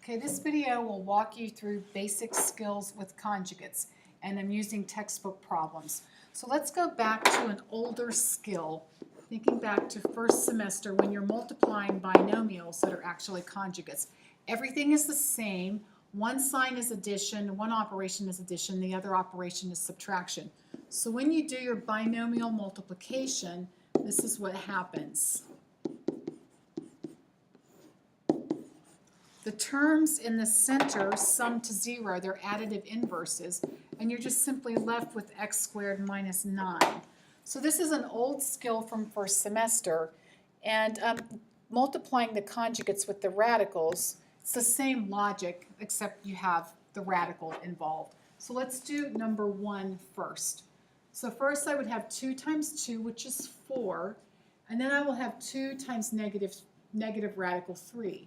Okay, this video will walk you through basic skills with conjugates, and I'm using textbook problems. So let's go back to an older skill, thinking back to first semester when you're multiplying binomials that are actually conjugates. Everything is the same. One sign is addition, one operation is addition, the other operation is subtraction. So when you do your binomial multiplication, this is what happens. The terms in the center sum to 0, they're additive inverses, and you're just simply left with x squared minus 9. So this is an old skill from first semester, and multiplying the conjugates with the radicals, it's the same logic, except you have the radical involved. So let's do number 1 first. So first I would have 2 times 2, which is 4, and then I will have 2 times negative radical 3.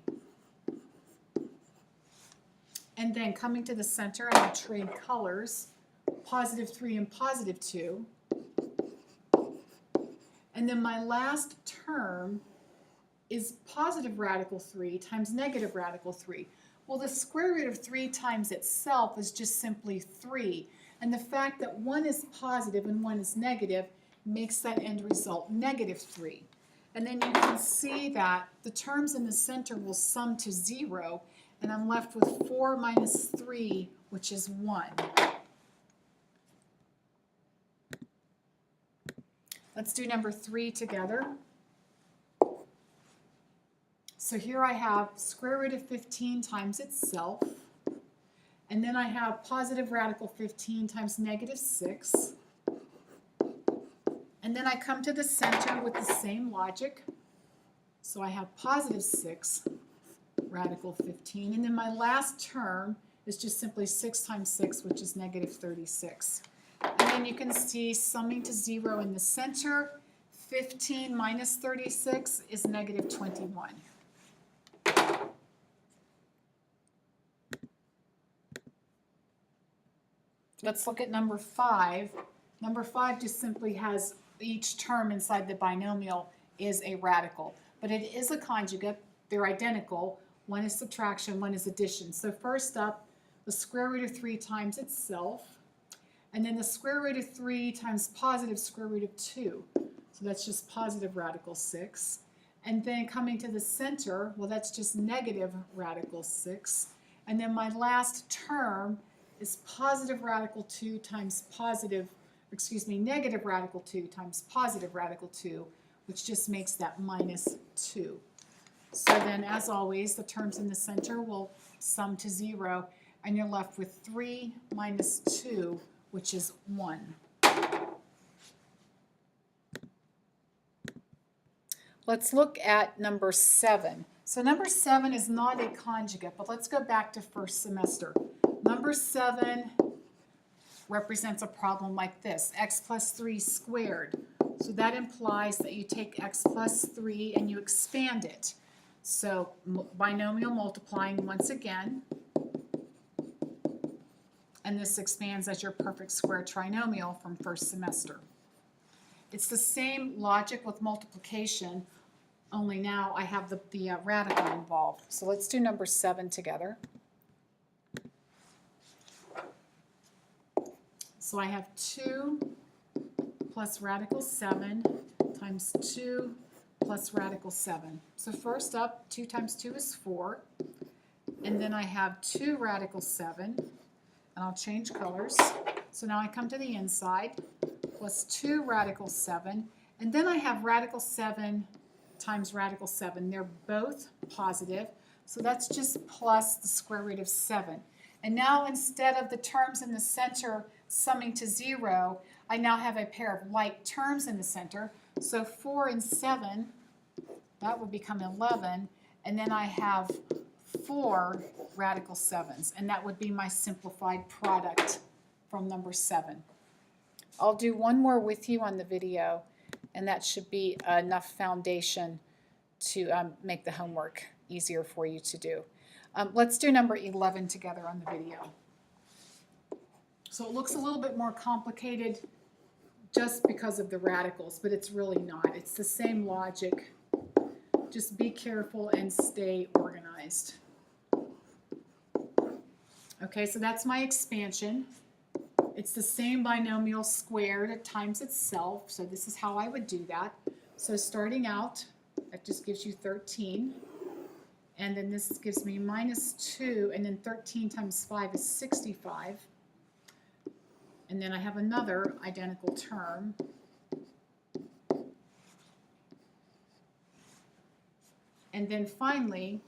And then coming to the center, I will trade colors, positive 3 and positive 2. And then my last term is positive radical 3 times negative radical 3. Well, the square root of 3 times itself is just simply 3. And the fact that one is positive and one is negative makes that end result negative 3. And then you can see that the terms in the center will sum to 0, and I'm left with 4 minus 3, which is 1. Let's do number 3 together. So here I have square root of 15 times itself, and then I have positive radical 15 times negative 6. And then I come to the center with the same logic. So I have positive 6 radical 15, and then my last term is just simply 6 times 6, which is negative 36. And then you can see summing to 0 in the center, 15 minus 36 is negative 21. Let's look at number 5. Number 5 just simply has each term inside the binomial is a radical, but it is a conjugate. They're identical. One is subtraction, one is addition. So first up, the square root of 3 times itself, and then the square root of 3 times positive square root of 2. So that's just positive radical 6. And then coming to the center, well, that's just negative radical 6. And then my last term is positive radical 2 times negative radical 2 times positive radical 2, which just makes that minus 2. So then, as always, the terms in the center will sum to 0, and you're left with 3 minus 2, which is 1. Let's look at number 7. So number 7 is not a conjugate, but let's go back to first semester. Number 7 represents a problem like this, x plus 3 squared. So that implies that you take x plus 3 and you expand it. So binomial multiplying once again, and this expands as your perfect square trinomial from first semester. It's the same logic with multiplication, only now I have the radical involved. So let's do number 7 together. So I have 2 plus radical 7 times 2 plus radical 7. So first up, 2 times 2 is 4. And then I have 2 radical 7. And I'll change colors. So now I come to the inside, plus 2 radical 7. And then I have radical 7 times radical 7. They're both positive. So that's just plus the square root of 7. And now instead of the terms in the center summing to 0, I now have a pair of like terms in the center. So 4 and 7, that would become 11. And then I have 4 radical 7s, and that would be my simplified product from number 7. I'll do one more with you on the video, and that should be enough foundation to make the homework easier for you to do. Let's do number 11 together on the video. So it looks a little bit more complicated just because of the radicals, but it's really not. It's the same logic. Just be careful and stay organized. Okay, so that's my expansion. It's the same binomial squared times itself, so this is how I would do that. So starting out, that just gives you 13. And then this gives me minus 2, and then 13 times 5 is 65. And then I have another identical term. And then finally,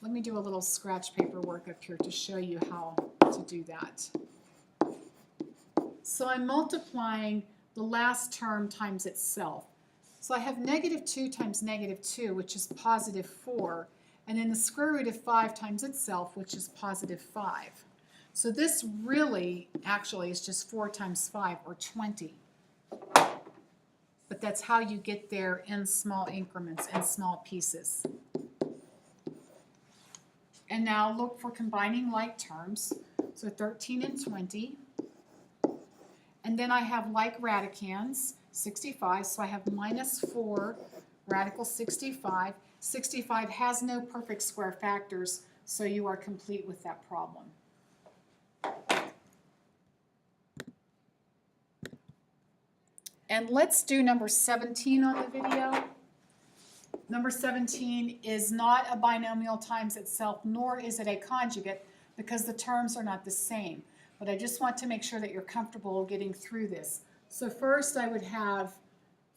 let me do a little scratch paper work up here to show you how to do that. So I'm multiplying the last term times itself. So I have negative 2 times negative 2, which is positive 4. And then the square root of 5 times itself, which is positive 5. So this really actually is just 4 times 5, or 20. But that's how you get there in small increments and small pieces. And now look for combining like terms. So 13 and 20. And then I have like radicands, 65. So I have minus 4 radical 65. 65 has no perfect square factors, so you are complete with that problem. And let's do number 17 on the video. Number 17 is not a binomial times itself, nor is it a conjugate, because the terms are not the same. But I just want to make sure that you're comfortable getting through this. So first I would have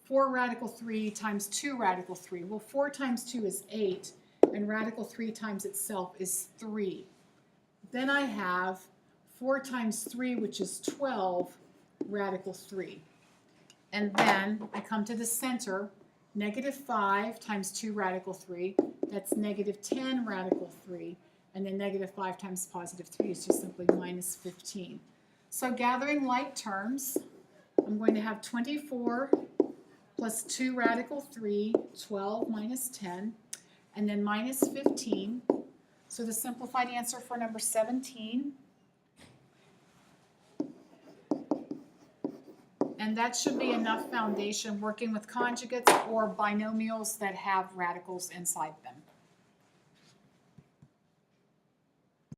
4 radical 3 times 2 radical 3. Well, 4 times 2 is 8, and radical 3 times itself is 3. Then I have 4 times 3, which is 12, radical 3. And then I come to the center, negative 5 times 2 radical 3. That's negative 10 radical 3. And then negative 5 times positive 3 is just simply minus 15. So gathering like terms, I'm going to have 24 plus 2 radical 3, 12 minus 10, and then minus 15. So the simplified answer for number 17. And that should be enough foundation working with conjugates or binomials that have radicals inside them.